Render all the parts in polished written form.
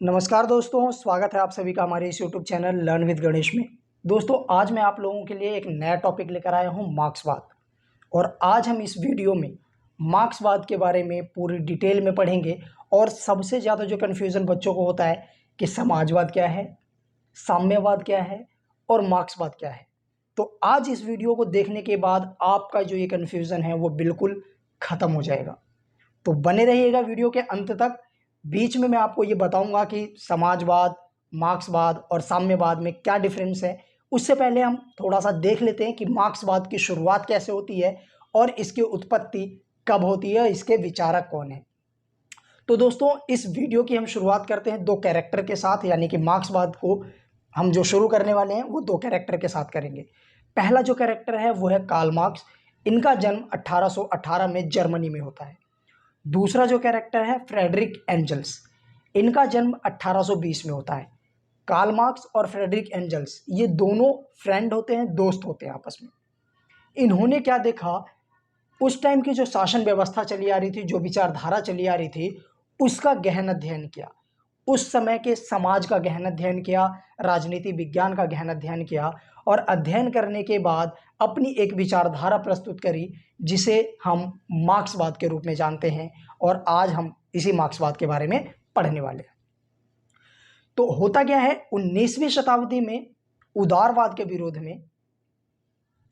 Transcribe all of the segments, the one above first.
नमस्कार दोस्तों, स्वागत है आप सभी का हमारे इस YouTube channel learn with Ganesh में। दोस्तों, आज मैं आप लोगों के लिए एक नया टॉपिक लेकर आया हूं, मार्क्सवाद। और आज हम इस वीडियो में मार्क्सवाद के बारे में पूरी डिटेल में पढ़ेंगे। और सबसे ज़्यादा जो कन्फ्यूज़न बच्चों को होता है कि समाजवाद क्या है, साम्यवाद क्या है और मार्क्सवाद क्या है। तो आज इस वीडियो को देखने के बाद आपका जो ये कन्फ्यूज़न है वो बिल्कुल ख़त्म हो जाएगा। तो बने रहिएगा वीडियो के अंत तक। बीच में मैं आपको ये बताऊंगा कि समाजवाद, मार्क्सवाद और साम्यवाद में क्या डिफरेंस है। उससे पहले हम थोड़ा सा देख लेते हैं कि मार्क्सवाद की शुरुआत कैसे होती है और इसकी उत्पत्ति कब होती है, इसके विचारक कौन है। तो दोस्तों, इस वीडियो की हम शुरुआत करते हैं दो कैरेक्टर के साथ, यानी कि मार्क्सवाद को हम जो शुरू करने वाले हैं वो दो कैरेक्टर के साथ करेंगे। पहला जो कैरेक्टर है वो है कार्ल मार्क्स। इनका जन्म 1818 में जर्मनी में होता है। दूसरा जो कैरेक्टर है फ्रेडरिक एंजल्स। इनका जन्म 1820 में होता है। कार्ल मार्क्स और फ्रेडरिक एंजल्स ये दोनों फ्रेंड होते हैं, दोस्त होते हैं आपस में। इन्होंने क्या देखा, उस टाइम की जो शासन व्यवस्था चली आ रही थी, जो विचारधारा चली आ रही थी, उसका गहन अध्ययन किया। उस समय के समाज का गहन अध्ययन किया, राजनीति विज्ञान का गहन अध्ययन किया और अध्ययन करने के बाद अपनी एक विचारधारा प्रस्तुत करी, जिसे हम मार्क्सवाद के रूप में जानते हैं। और आज हम इसी मार्क्सवाद के बारे में पढ़ने वाले हैं। तो होता क्या है, 19वीं शताब्दी में उदारवाद के विरोध में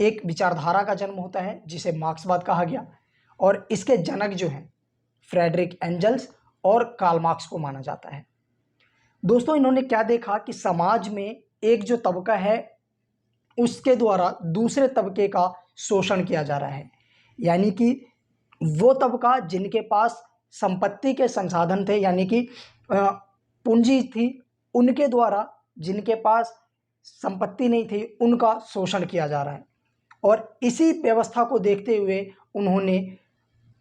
एक विचारधारा का जन्म होता है जिसे मार्क्सवाद कहा गया। और इसके जनक जो हैं फ्रेडरिक एंजल्स और कार्ल मार्क्स को माना जाता है। दोस्तों, इन्होंने क्या देखा कि समाज में एक जो तबका है उसके द्वारा दूसरे तबके का शोषण किया जा रहा है। यानी कि वो तबका जिनके पास संपत्ति के संसाधन थे, यानी कि पूंजी थी, उनके द्वारा जिनके पास संपत्ति नहीं थी उनका शोषण किया जा रहा है। और इसी व्यवस्था को देखते हुए उन्होंने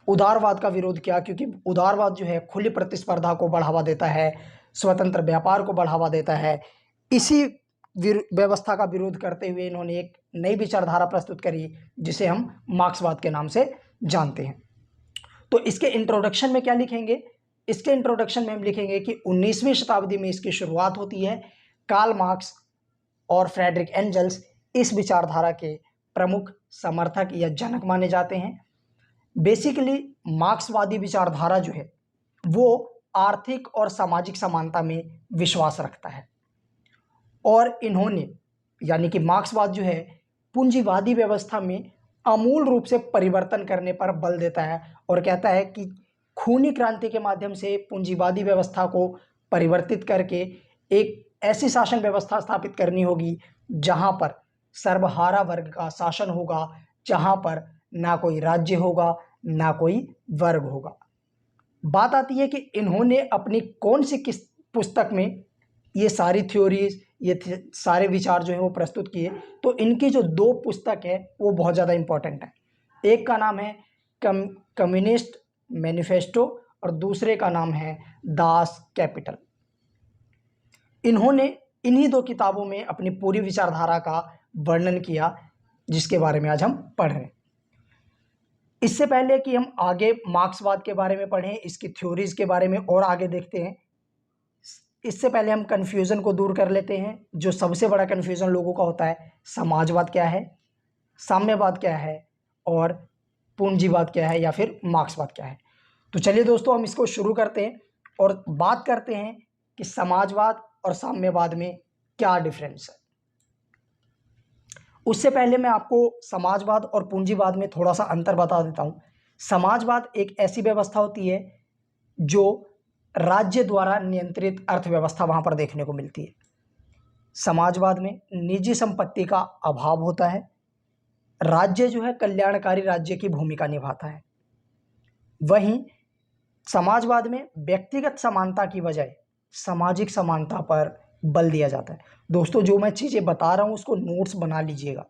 उदारवाद का विरोध किया, क्योंकि उदारवाद जो है खुली प्रतिस्पर्धा को बढ़ावा देता है, स्वतंत्र व्यापार को बढ़ावा देता है। इसी व्यवस्था का विरोध करते हुए इन्होंने एक नई विचारधारा प्रस्तुत करी जिसे हम मार्क्सवाद के नाम से जानते हैं। तो इसके इंट्रोडक्शन में क्या लिखेंगे, इसके इंट्रोडक्शन में हम लिखेंगे कि 19वीं शताब्दी में इसकी शुरुआत होती है। कार्ल मार्क्स और फ्रेडरिक एंजल्स इस विचारधारा के प्रमुख समर्थक या जनक माने जाते हैं। बेसिकली मार्क्सवादी विचारधारा जो है वो आर्थिक और सामाजिक समानता में विश्वास रखता है। और इन्होंने, यानी कि मार्क्सवाद जो है, पूंजीवादी व्यवस्था में आमूल रूप से परिवर्तन करने पर बल देता है और कहता है कि खूनी क्रांति के माध्यम से पूंजीवादी व्यवस्था को परिवर्तित करके एक ऐसी शासन व्यवस्था स्थापित करनी होगी जहां पर सर्वहारा वर्ग का शासन होगा, जहां पर ना कोई राज्य होगा ना कोई वर्ग होगा। बात आती है कि इन्होंने अपनी कौन सी किस पुस्तक में ये सारी थ्योरीज, ये सारे विचार जो है वो प्रस्तुत किए। तो इनकी जो दो पुस्तक है वो बहुत ज़्यादा इंपॉर्टेंट है। एक का नाम है कम्युनिस्ट मैनिफेस्टो और दूसरे का नाम है दास कैपिटल। इन्होंने इन्हीं दो किताबों में अपनी पूरी विचारधारा का वर्णन किया, जिसके बारे में आज हम पढ़ रहे हैं। इससे पहले कि हम आगे मार्क्सवाद के बारे में पढ़ें, इसकी थ्योरीज के बारे में और आगे देखते हैं, इससे पहले हम कन्फ्यूज़न को दूर कर लेते हैं। जो सबसे बड़ा कन्फ्यूज़न लोगों का होता है, समाजवाद क्या है, साम्यवाद क्या है और पूंजीवाद क्या है या फिर मार्क्सवाद क्या है। तो चलिए दोस्तों, हम इसको शुरू करते हैं और बात करते हैं कि समाजवाद और साम्यवाद में क्या डिफरेंस है। उससे पहले मैं आपको समाजवाद और पूंजीवाद में थोड़ा सा अंतर बता देता हूँ। समाजवाद एक ऐसी व्यवस्था होती है जो राज्य द्वारा नियंत्रित अर्थव्यवस्था वहाँ पर देखने को मिलती है। समाजवाद में निजी संपत्ति का अभाव होता है। राज्य जो है कल्याणकारी राज्य की भूमिका निभाता है। वहीं समाजवाद में व्यक्तिगत समानता की बजाय सामाजिक समानता पर बल दिया जाता है। दोस्तों, जो मैं चीज़ें बता रहा हूँ उसको नोट्स बना लीजिएगा,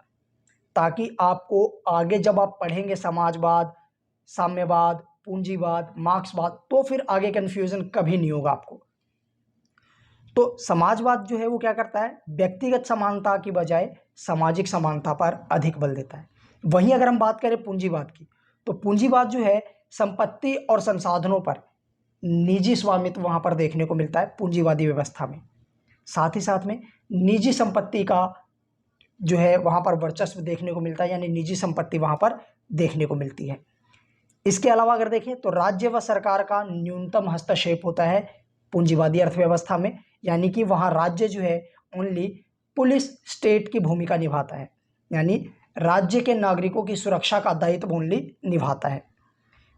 ताकि आपको आगे जब आप पढ़ेंगे समाजवाद, साम्यवाद, पूंजीवाद, मार्क्सवाद, तो फिर आगे कन्फ्यूज़न कभी नहीं होगा आपको। तो समाजवाद जो है वो क्या करता है, व्यक्तिगत समानता की बजाय सामाजिक समानता पर अधिक बल देता है। वहीं अगर हम बात करें पूंजीवाद की, तो पूंजीवाद जो है संपत्ति और संसाधनों पर निजी स्वामित्व वहाँ पर देखने को मिलता है पूंजीवादी व्यवस्था में। साथ ही साथ में निजी संपत्ति का जो है वहाँ पर वर्चस्व देखने को मिलता है, यानी निजी संपत्ति वहाँ पर देखने को मिलती है। इसके अलावा अगर देखें तो राज्य व सरकार का न्यूनतम हस्तक्षेप होता है पूंजीवादी अर्थव्यवस्था में, यानी कि वहाँ राज्य जो है ओनली पुलिस स्टेट की भूमिका निभाता है, यानी राज्य के नागरिकों की सुरक्षा का दायित्व ओनली निभाता है।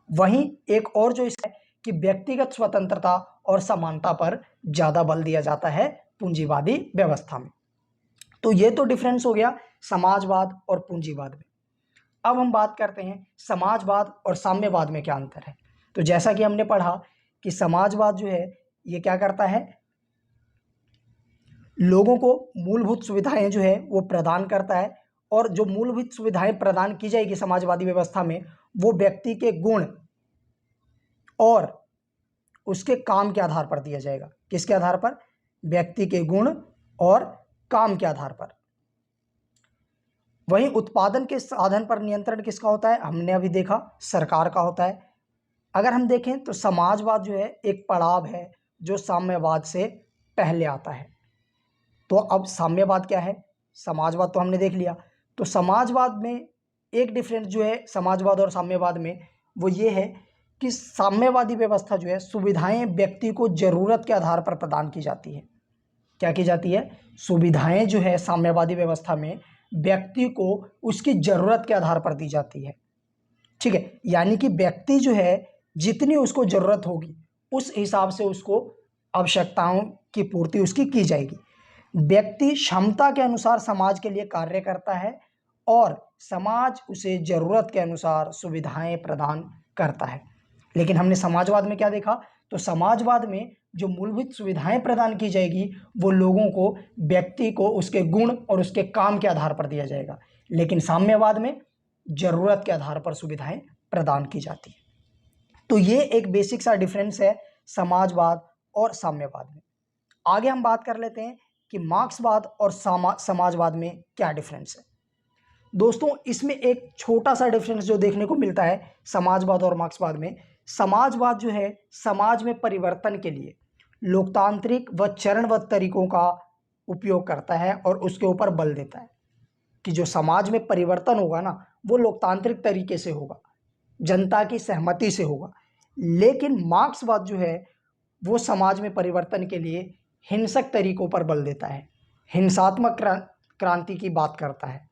वहीं एक और जो इसका कि व्यक्तिगत स्वतंत्रता और समानता पर ज़्यादा बल दिया जाता है पूंजीवादी व्यवस्था में। तो ये तो डिफरेंस हो गया समाजवाद और पूंजीवाद में। अब हम बात करते हैं समाजवाद और साम्यवाद में क्या अंतर है। तो जैसा कि हमने पढ़ा कि समाजवाद जो है ये क्या करता है, लोगों को मूलभूत सुविधाएं जो है वो प्रदान करता है, और जो मूलभूत सुविधाएं प्रदान की जाएगी समाजवादी व्यवस्था में वो व्यक्ति के गुण और उसके काम के आधार पर दिया जाएगा। किसके आधार पर? व्यक्ति के गुण और काम के आधार पर। वहीं उत्पादन के साधन पर नियंत्रण किसका होता है? हमने अभी देखा सरकार का होता है। अगर हम देखें तो समाजवाद जो है एक पड़ाव है जो साम्यवाद से पहले आता है। तो अब साम्यवाद क्या है? समाजवाद तो हमने देख लिया। तो समाजवाद में एक डिफरेंस जो है समाजवाद और साम्यवाद में वो ये है कि साम्यवादी व्यवस्था जो है सुविधाएं व्यक्ति को जरूरत के आधार पर प्रदान की जाती है। क्या की जाती है? सुविधाएं जो है साम्यवादी व्यवस्था में व्यक्ति को उसकी ज़रूरत के आधार पर दी जाती है। ठीक है, यानी कि व्यक्ति जो है जितनी उसको ज़रूरत होगी उस हिसाब से उसको आवश्यकताओं की पूर्ति उसकी की जाएगी। व्यक्ति क्षमता के अनुसार समाज के लिए कार्य करता है और समाज उसे ज़रूरत के अनुसार सुविधाएं प्रदान करता है। लेकिन हमने समाजवाद में क्या देखा? तो समाजवाद में जो मूलभूत सुविधाएं प्रदान की जाएगी वो लोगों को, व्यक्ति को उसके गुण और उसके काम के आधार पर दिया जाएगा। लेकिन साम्यवाद में ज़रूरत के आधार पर सुविधाएं प्रदान की जाती है। तो ये एक बेसिक सा डिफरेंस है समाजवाद और साम्यवाद में। आगे हम बात कर लेते हैं कि मार्क्सवाद और समाजवाद में क्या डिफरेंस है। दोस्तों इसमें एक छोटा सा डिफरेंस जो देखने को मिलता है समाजवाद और मार्क्सवाद में, समाजवाद जो है समाज में परिवर्तन के लिए लोकतांत्रिक व चरणबद्ध तरीकों का उपयोग करता है और उसके ऊपर बल देता है कि जो समाज में परिवर्तन होगा ना वो लोकतांत्रिक तरीके से होगा, जनता की सहमति से होगा। लेकिन मार्क्सवाद जो है वो समाज में परिवर्तन के लिए हिंसक तरीकों पर बल देता है, हिंसात्मक क्रांति की बात करता है।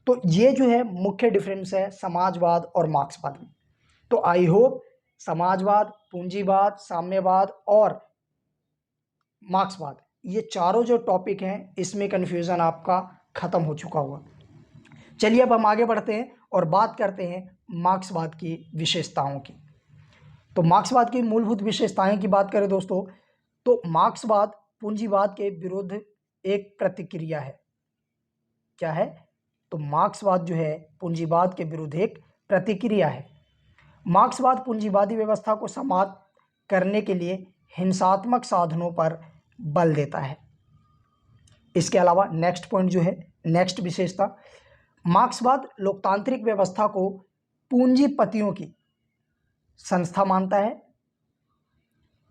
तो ये जो है मुख्य डिफरेंस है समाजवाद और मार्क्सवाद में। तो आई होप समाजवाद, पूंजीवाद, साम्यवाद और मार्क्सवाद ये चारों जो टॉपिक हैं इसमें कन्फ्यूज़न आपका ख़त्म हो चुका होगा। चलिए अब हम आगे बढ़ते हैं और बात करते हैं मार्क्सवाद की विशेषताओं की। तो मार्क्सवाद की मूलभूत विशेषताएं की बात करें दोस्तों तो मार्क्सवाद पूंजीवाद के विरुद्ध एक प्रतिक्रिया है। क्या है? तो मार्क्सवाद जो है पूंजीवाद के विरुद्ध एक प्रतिक्रिया है। मार्क्सवाद पूंजीवादी व्यवस्था को समाप्त करने के लिए हिंसात्मक साधनों पर बल देता है। इसके अलावा नेक्स्ट पॉइंट जो है, नेक्स्ट विशेषता, मार्क्सवाद लोकतांत्रिक व्यवस्था को पूंजीपतियों की संस्था मानता है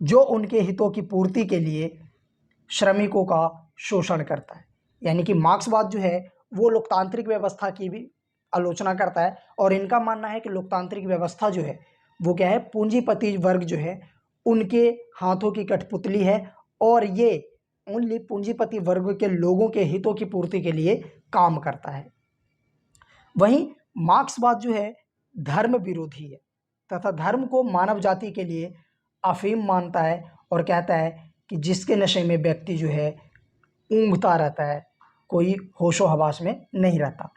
जो उनके हितों की पूर्ति के लिए श्रमिकों का शोषण करता है। यानी कि मार्क्सवाद जो है वो लोकतांत्रिक व्यवस्था की भी आलोचना करता है और इनका मानना है कि लोकतांत्रिक व्यवस्था जो है वो क्या है, पूंजीपति वर्ग जो है उनके हाथों की कठपुतली है और ये ओनली पूंजीपति वर्ग के लोगों के हितों की पूर्ति के लिए काम करता है। वहीं मार्क्सवाद जो है धर्म विरोधी है तथा धर्म को मानव जाति के लिए अफीम मानता है और कहता है कि जिसके नशे में व्यक्ति जो है ऊँघता रहता है, कोई होशो हवास में नहीं रहता।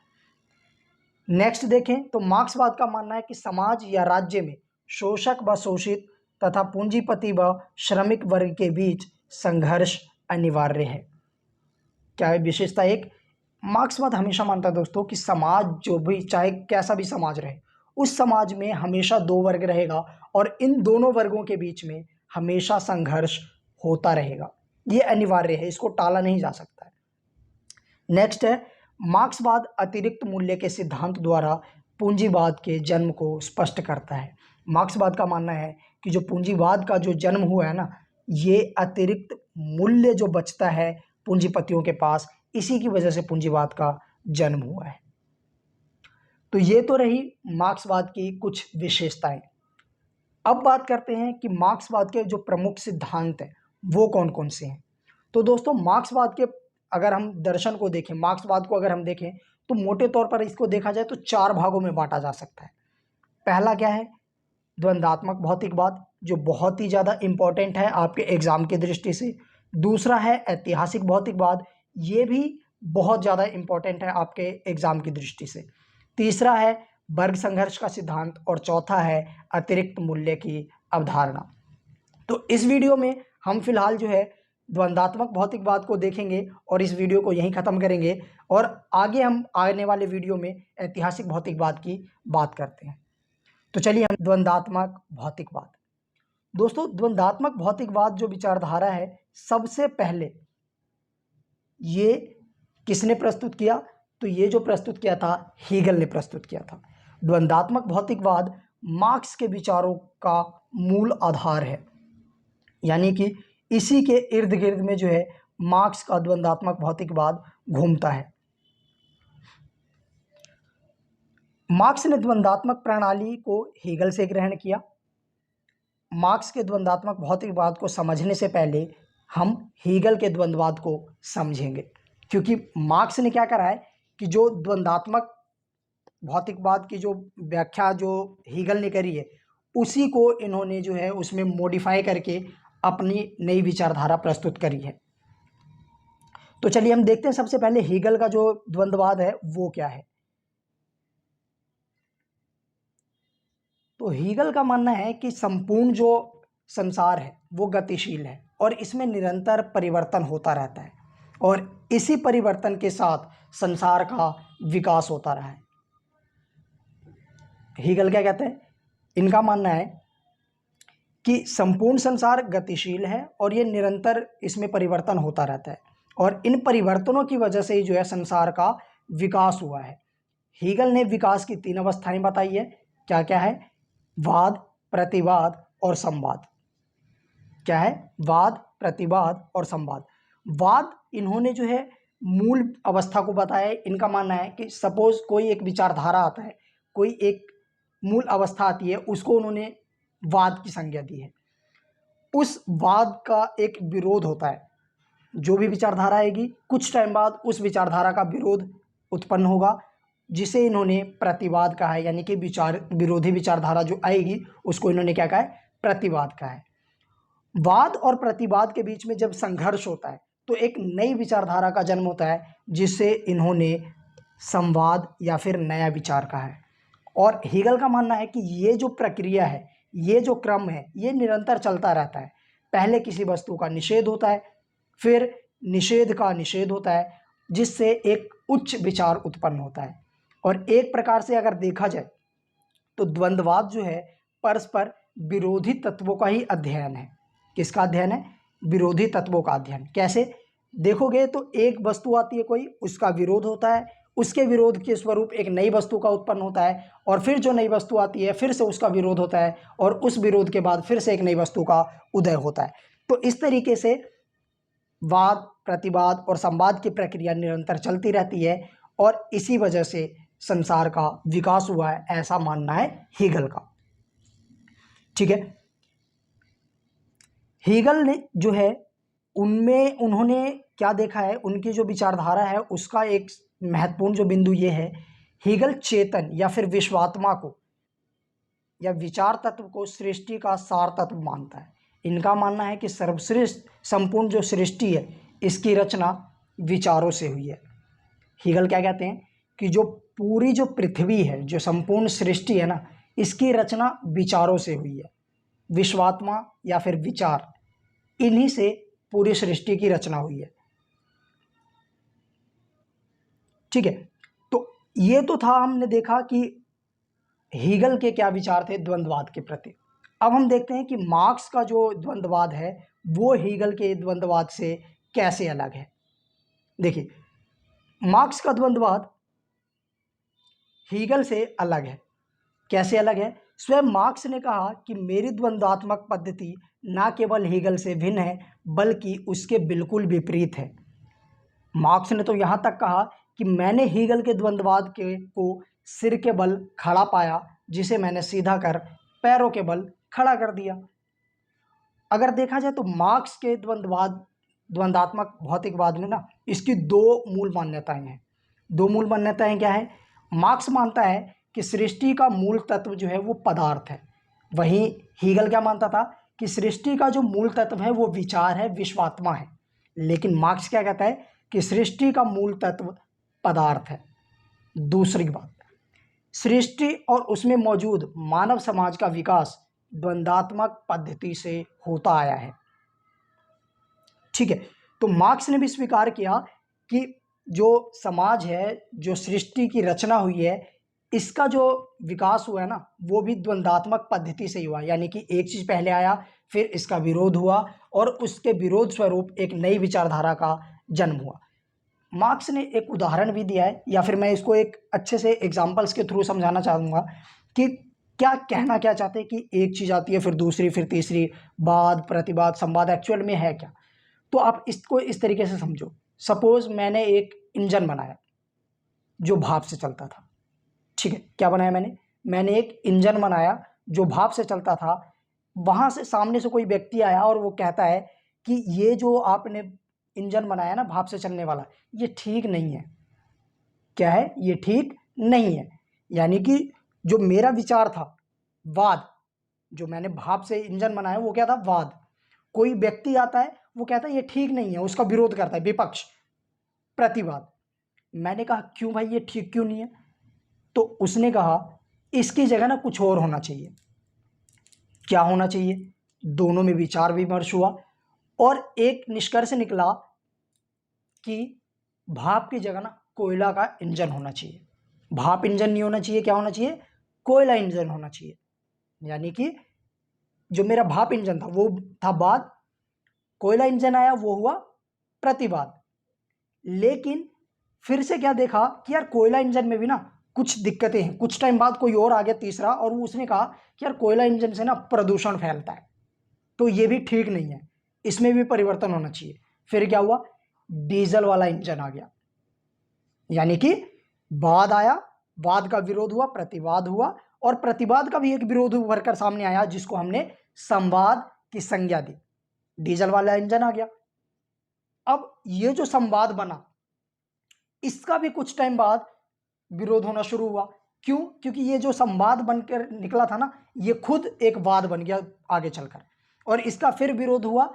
नेक्स्ट देखें तो मार्क्सवाद का मानना है कि समाज या राज्य में शोषक व शोषित तथा पूंजीपति व श्रमिक वर्ग के बीच संघर्ष अनिवार्य है। क्या है विशेषता? एक, मार्क्सवाद हमेशा मानता है दोस्तों कि समाज जो भी, चाहे कैसा भी समाज रहे, उस समाज में हमेशा दो वर्ग रहेगा और इन दोनों वर्गों के बीच में हमेशा संघर्ष होता रहेगा। ये अनिवार्य है, इसको टाला नहीं जा सकता है। नेक्स्ट है मार्क्सवाद अतिरिक्त मूल्य के सिद्धांत द्वारा पूंजीवाद के जन्म को स्पष्ट करता है। मार्क्सवाद का मानना है कि जो पूंजीवाद का जो जन्म हुआ है ना, ये अतिरिक्त मूल्य जो बचता है पूंजीपतियों के पास, इसी की वजह से पूंजीवाद का जन्म हुआ है। तो ये तो रही मार्क्सवाद की कुछ विशेषताएं। अब बात करते हैं कि मार्क्सवाद के जो प्रमुख सिद्धांत हैं वो कौन कौन से हैं। तो दोस्तों, मार्क्सवाद के अगर हम दर्शन को देखें, मार्क्सवाद को अगर हम देखें तो मोटे तौर पर इसको देखा जाए तो 4 भागों में बांटा जा सकता है। पहला क्या है? द्वंद्वात्मक भौतिकवाद, जो बहुत ही ज़्यादा इम्पोर्टेंट है आपके एग्जाम की दृष्टि से। दूसरा है ऐतिहासिक भौतिकवाद, ये भी बहुत ज़्यादा इम्पोर्टेंट है आपके एग्जाम की दृष्टि से। तीसरा है वर्ग संघर्ष का सिद्धांत, और चौथा है अतिरिक्त मूल्य की अवधारणा। तो इस वीडियो में हम फिलहाल जो है द्वंद्वात्मक भौतिकवाद को देखेंगे और इस वीडियो को यहीं ख़त्म करेंगे, और आगे हम आने वाले वीडियो में ऐतिहासिक भौतिकवाद की बात करते हैं। तो चलिए हम द्वंद्वात्मक भौतिकवाद। दोस्तों, द्वंद्वात्मक भौतिकवाद जो विचारधारा है, सबसे पहले ये किसने प्रस्तुत किया? तो ये जो प्रस्तुत किया था, हीगल ने प्रस्तुत किया था। द्वंद्वात्मक भौतिकवाद मार्क्स के विचारों का मूल आधार है, यानी कि इसी के इर्द गिर्द में जो है मार्क्स का द्वंद्वात्मक भौतिकवाद घूमता है। मार्क्स ने द्वंद्वात्मक प्रणाली को हीगल से ग्रहण किया। मार्क्स के द्वंद्वात्मक भौतिकवाद को समझने से पहले हम हीगल के द्वंद्ववाद को समझेंगे, क्योंकि मार्क्स ने क्या करा है कि जो द्वंद्वात्मक भौतिकवाद की जो व्याख्या जो हीगल ने करी है, उसी को इन्होंने जो है उसमें मॉडिफाई करके अपनी नई विचारधारा प्रस्तुत करी है। तो चलिए हम देखते हैं सबसे पहले हीगल का जो द्वंद्ववाद है वो क्या है। तो हीगल का मानना है कि संपूर्ण जो संसार है वो गतिशील है और इसमें निरंतर परिवर्तन होता रहता है, और इसी परिवर्तन के साथ संसार का विकास होता रहा है। हीगल क्या कहते हैं? इनका मानना है कि संपूर्ण संसार गतिशील है और ये निरंतर इसमें परिवर्तन होता रहता है, और इन परिवर्तनों की वजह से ही जो है संसार का विकास हुआ है। हीगल ने विकास की 3 अवस्थाएं बताई है। क्या क्या है? वाद, प्रतिवाद और संवाद। क्या है? वाद, प्रतिवाद और संवाद। वाद इन्होंने जो है मूल अवस्था को बताया है। इनका मानना है कि सपोज कोई एक विचारधारा आता है, कोई एक मूल अवस्था आती है, उसको उन्होंने वाद की संज्ञा दी है। उस वाद का एक विरोध होता है। जो भी विचारधारा आएगी, कुछ टाइम बाद उस विचारधारा का विरोध उत्पन्न होगा, जिसे इन्होंने प्रतिवाद कहा है, यानी कि विरोधी विचारधारा जो आएगी उसको इन्होंने क्या कहा है? प्रतिवाद कहा है। वाद और प्रतिवाद के बीच में जब संघर्ष होता है तो एक नई विचारधारा का जन्म होता है, जिसे इन्होंने संवाद या फिर नया विचार कहा है। और हीगल का मानना है कि ये जो प्रक्रिया है, ये जो क्रम है, ये निरंतर चलता रहता है। पहले किसी वस्तु का निषेध होता है, फिर निषेध का निषेध होता है, जिससे एक उच्च विचार उत्पन्न होता है। और एक प्रकार से अगर देखा जाए तो द्वंद्ववाद जो है परस्पर विरोधी तत्वों का ही अध्ययन है। किसका अध्ययन है? विरोधी तत्वों का अध्ययन। कैसे देखोगे तो एक वस्तु आती है कोई, उसका विरोध होता है, उसके विरोध के स्वरूप एक नई वस्तु का उत्पन्न होता है, और फिर जो नई वस्तु आती है फिर से उसका विरोध होता है, और उस विरोध के बाद फिर से एक नई वस्तु का उदय होता है। तो इस तरीके से वाद, प्रतिवाद और संवाद की प्रक्रिया निरंतर चलती रहती है, और इसी वजह से संसार का विकास हुआ है, ऐसा मानना है हीगल का। ठीक है। हीगल ने जो है उनमें उन्होंने क्या देखा है, उनकी जो विचारधारा है उसका एक महत्वपूर्ण जो बिंदु ये है, हीगल चेतन या फिर विश्वात्मा को या विचार तत्व को सृष्टि का सार तत्व मानता है। इनका मानना है कि सर्वश्रेष्ठ संपूर्ण जो सृष्टि है इसकी रचना विचारों से हुई है। हीगल क्या कहते हैं कि जो पूरी जो पृथ्वी है, जो संपूर्ण सृष्टि है ना, इसकी रचना विचारों से हुई है। विश्वात्मा या फिर विचार, इन्हीं से पूरी सृष्टि की रचना हुई है। ठीक है। तो ये तो था, हमने देखा कि हीगल के क्या विचार थे द्वंद्ववाद के प्रति। अब हम देखते हैं कि मार्क्स का जो द्वंद्ववाद है वो हीगल के द्वंद्ववाद से कैसे अलग है। देखिए, मार्क्स का द्वंद्ववाद हीगल से अलग है। कैसे अलग है? स्वयं मार्क्स ने कहा कि मेरी द्वंद्वात्मक पद्धति न केवल हेगल से भिन्न है बल्कि उसके बिल्कुल विपरीत है। मार्क्स ने तो यहाँ तक कहा कि मैंने हेगल के द्वंद्ववाद के को सिर के बल खड़ा पाया, जिसे मैंने सीधा कर पैरों के बल खड़ा कर दिया। अगर देखा जाए तो मार्क्स के द्वंद्वात्मक भौतिकवाद में ना इसकी दो मूल मान्यताएं हैं। दो मूल मान्यताएं क्या है? मार्क्स मानता है कि सृष्टि का मूल तत्व जो है वो पदार्थ है। वहीं हीगल क्या मानता था कि सृष्टि का जो मूल तत्व है वो विचार है, विश्वात्मा है। लेकिन मार्क्स क्या कहता है कि सृष्टि का मूल तत्व पदार्थ है। दूसरी बात, सृष्टि और उसमें मौजूद मानव समाज का विकास द्वंद्वात्मक पद्धति से होता आया है। ठीक है, तो मार्क्स ने भी स्वीकार किया कि जो समाज है, जो सृष्टि की रचना हुई है, इसका जो विकास हुआ है ना वो भी द्वंद्वात्मक पद्धति से ही हुआ। यानी कि एक चीज़ पहले आया, फिर इसका विरोध हुआ और उसके विरोध स्वरूप एक नई विचारधारा का जन्म हुआ। मार्क्स ने एक उदाहरण भी दिया है, या फिर मैं इसको एक अच्छे से एग्जाम्पल्स के थ्रू समझाना चाहूँगा कि क्या कहना क्या चाहते हैं कि एक चीज़ आती है, फिर दूसरी, फिर तीसरी, वाद, प्रतिवाद, संवाद एक्चुअल में है क्या। तो आप इसको इस तरीके से समझो। सपोज मैंने एक इंजन बनाया जो भाप से चलता था। ठीक है, क्या बनाया मैंने एक इंजन बनाया जो भाप से चलता था। वहाँ से सामने से कोई व्यक्ति आया और वो कहता है कि ये जो आपने इंजन बनाया ना भाप से चलने वाला, ये ठीक नहीं है। क्या है? ये ठीक नहीं है। यानी कि जो मेरा विचार था, वाद, जो मैंने भाप से इंजन बनाया वो क्या था? वाद। कोई व्यक्ति आता है, वो कहता है ये ठीक नहीं है, उसका विरोध करता है, विपक्ष, प्रतिवाद। मैंने कहा क्यों भाई, ये ठीक क्यों नहीं है? तो उसने कहा इसकी जगह ना कुछ और होना चाहिए। क्या होना चाहिए? दोनों में विचार विमर्श हुआ और एक निष्कर्ष निकला कि भाप की जगह ना कोयला का इंजन होना चाहिए। भाप इंजन नहीं होना चाहिए, क्या होना चाहिए? कोयला इंजन होना चाहिए। यानी कि जो मेरा भाप इंजन था वो था वाद, कोयला इंजन आया वो हुआ प्रतिवाद। लेकिन फिर से क्या देखा कि यार कोयला इंजन में भी ना कुछ दिक्कतें हैं। कुछ टाइम बाद कोई और आ गया तीसरा, और उसने कहा कि यार कोयला इंजन से ना प्रदूषण फैलता है, तो ये भी ठीक नहीं है, इसमें भी परिवर्तन होना चाहिए। फिर क्या हुआ? डीजल वाला इंजन आ गया। यानी कि वाद आया, वाद का विरोध हुआ, प्रतिवाद हुआ, और प्रतिवाद का भी एक विरोध उभर कर सामने आया जिसको हमने संवाद की संज्ञा दी। डीजल वाला इंजन आ गया। अब ये जो संवाद बना, इसका भी कुछ टाइम बाद विरोध होना शुरू हुआ। क्यों? क्योंकि ये जो संवाद बनकर निकला था ना, ये खुद एक वाद बन गया आगे चलकर, और इसका फिर विरोध हुआ।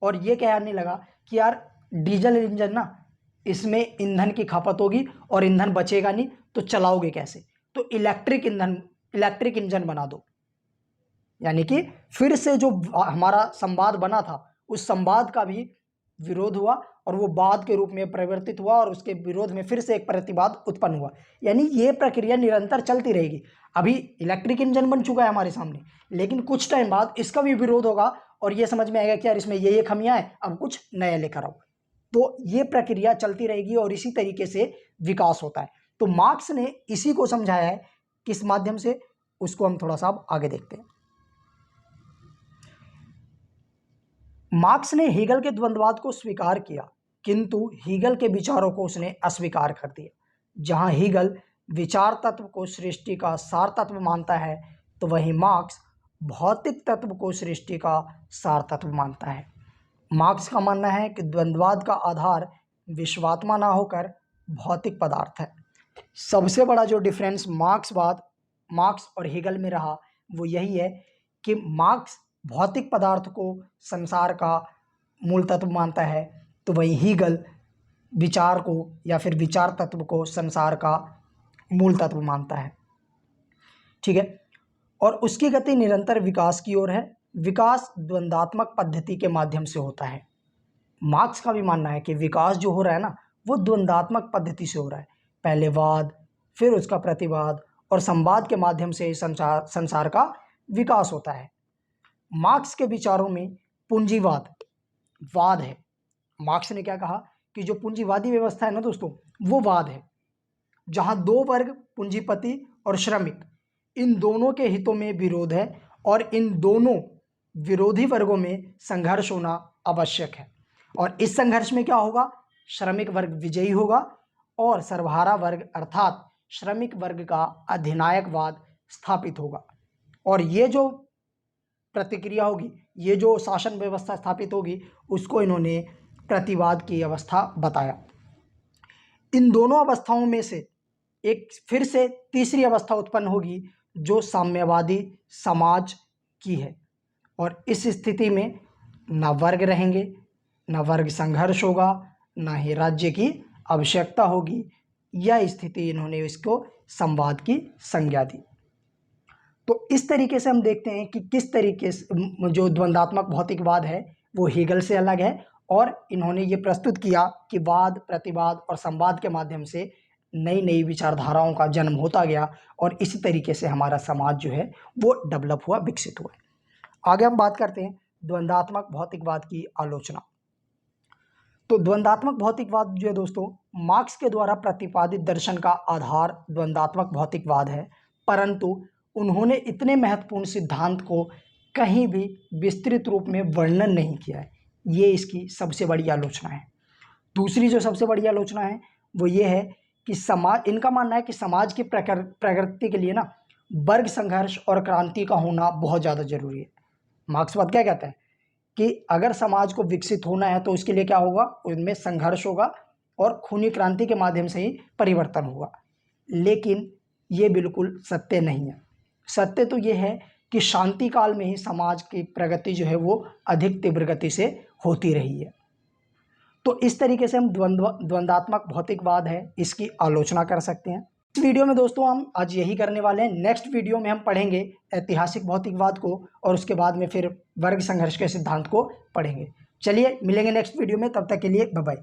और ये कहने लगा कि यार डीजल इंजन ना, इसमें ईंधन की खपत होगी और ईंधन बचेगा नहीं, तो चलाओगे कैसे? तो इलेक्ट्रिक इंजन बना दो। यानी कि फिर से जो हमारा संवाद बना था, उस संवाद का भी विरोध हुआ और वो वाद के रूप में परिवर्तित हुआ, और उसके विरोध में फिर से एक प्रतिवाद उत्पन्न हुआ। यानी ये प्रक्रिया निरंतर चलती रहेगी। अभी इलेक्ट्रिक इंजन बन चुका है हमारे सामने, लेकिन कुछ टाइम बाद इसका भी विरोध होगा और ये समझ में आएगा कि यार इसमें ये खमियां हैं, अब कुछ नया लेकर आओ। तो ये प्रक्रिया चलती रहेगी और इसी तरीके से विकास होता है। तो मार्क्स ने इसी को समझाया है। किस माध्यम से? उसको हम थोड़ा सा अब आगे देखते हैं। मार्क्स ने हीगल के द्वंद्ववाद को स्वीकार किया, किंतु हीगल के विचारों को उसने अस्वीकार कर दिया। जहां हीगल विचार तत्व को सृष्टि का सार तत्व मानता है, तो वहीं मार्क्स भौतिक तत्व को सृष्टि का सार तत्व मानता है। मार्क्स का मानना है कि द्वंद्ववाद का आधार विश्वात्मा ना होकर भौतिक पदार्थ है। सबसे बड़ा जो डिफरेंस मार्क्स और हीगल में रहा वो यही है कि मार्क्स भौतिक पदार्थ को संसार का मूल तत्व मानता है, तो वहीं हीगल विचार को या फिर विचार तत्व को संसार का मूल तत्व मानता है। ठीक है, और उसकी गति निरंतर विकास की ओर है। विकास द्वंद्वात्मक पद्धति के माध्यम से होता है। मार्क्स का भी मानना है कि विकास जो हो रहा है ना, वो द्वंद्वात्मक पद्धति से हो रहा है। पहले वाद, फिर उसका प्रतिवाद और संवाद के माध्यम से संसार का विकास होता है। मार्क्स के विचारों में पूंजीवाद वाद है। मार्क्स ने क्या कहा कि जो पूंजीवादी व्यवस्था है ना दोस्तों, वो वाद है, जहां दो वर्ग, पूंजीपति और श्रमिक, इन दोनों के हितों में विरोध है और इन दोनों विरोधी वर्गों में संघर्ष होना आवश्यक है। और इस संघर्ष में क्या होगा? श्रमिक वर्ग विजयी होगा और सर्वहारा वर्ग अर्थात श्रमिक वर्ग का अधिनायकवाद स्थापित होगा। और ये जो प्रतिक्रिया होगी, ये जो शासन व्यवस्था स्थापित होगी, उसको इन्होंने प्रतिवाद की अवस्था बताया। इन दोनों अवस्थाओं में से एक फिर से तीसरी अवस्था उत्पन्न होगी जो साम्यवादी समाज की है। और इस स्थिति में न वर्ग रहेंगे, न वर्ग संघर्ष होगा, न ही राज्य की आवश्यकता होगी। यह स्थिति इन्होंने इसको संवाद की संज्ञा दी। तो इस तरीके से हम देखते हैं कि किस तरीके से जो द्वंद्वात्मक भौतिकवाद है वो हेगल से अलग है और इन्होंने ये प्रस्तुत किया कि वाद, प्रतिवाद और संवाद के माध्यम से नई नई विचारधाराओं का जन्म होता गया और इसी तरीके से हमारा समाज जो है वो डेवलप हुआ, विकसित हुआ। आगे हम बात करते हैं द्वंद्वात्मक भौतिकवाद की आलोचना। तो द्वंद्वात्मक भौतिकवाद जो है दोस्तों, मार्क्स के द्वारा प्रतिपादित दर्शन का आधार द्वंद्वात्मक भौतिकवाद है, परंतु उन्होंने इतने महत्वपूर्ण सिद्धांत को कहीं भी विस्तृत रूप में वर्णन नहीं किया है। ये इसकी सबसे बड़ी आलोचना है। दूसरी जो सबसे बड़ी आलोचना है वो ये है कि इनका मानना है कि समाज की प्रगति के लिए ना वर्ग संघर्ष और क्रांति का होना बहुत ज़्यादा जरूरी है। मार्क्सवाद क्या कहता है कि अगर समाज को विकसित होना है तो उसके लिए क्या होगा? उनमें संघर्ष होगा और खूनी क्रांति के माध्यम से ही परिवर्तन होगा। लेकिन ये बिल्कुल सत्य नहीं है। सत्य तो ये है कि शांति काल में ही समाज की प्रगति जो है वो अधिक तीव्र गति से होती रही है। तो इस तरीके से हम द्वंद्वात्मक भौतिकवाद है इसकी आलोचना कर सकते हैं। इस वीडियो में दोस्तों हम आज यही करने वाले हैं। नेक्स्ट वीडियो में हम पढ़ेंगे ऐतिहासिक भौतिकवाद को और उसके बाद में फिर वर्ग संघर्ष के सिद्धांत को पढ़ेंगे। चलिए मिलेंगे नेक्स्ट वीडियो में, तब तक के लिए बाय बाय।